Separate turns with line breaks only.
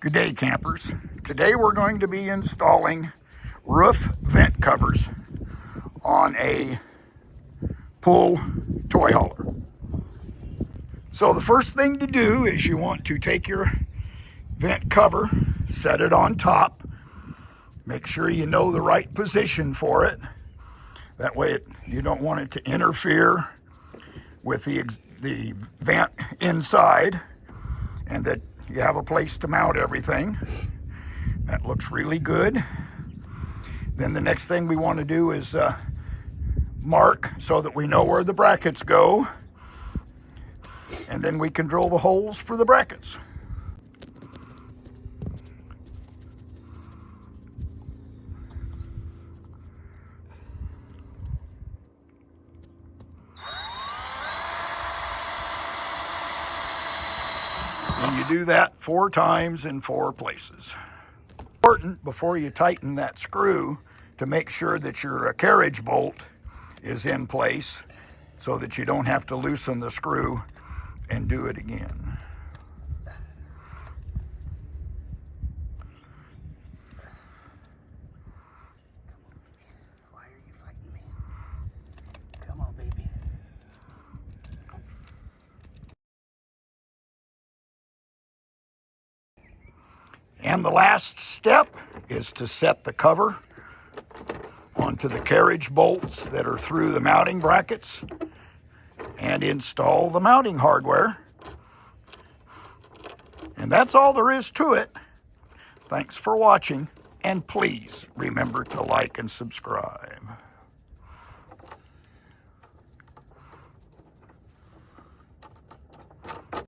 Good day, campers. Today we're going to be installing roof vent covers on a pool toy hauler. So the first thing to do is you want to take your vent cover, set it on top, make sure you know the right position for it. That way you don't want it to interfere with the vent inside, and that you have a place to mount everything. That looks really good. Then the next thing we want to do is mark so that we know where the brackets go, and then we can drill the holes for the brackets. And you do that 4 times in 4 places. Important before you tighten that screw to make sure that your carriage bolt is in place so that you don't have to loosen the screw and do it again.
Why are you fighting me? Come on, baby.
And the last step is to set the cover onto the carriage bolts that are through the mounting brackets and install the mounting hardware. And that's all there is to it. Thanks for watching, and please remember to like and subscribe.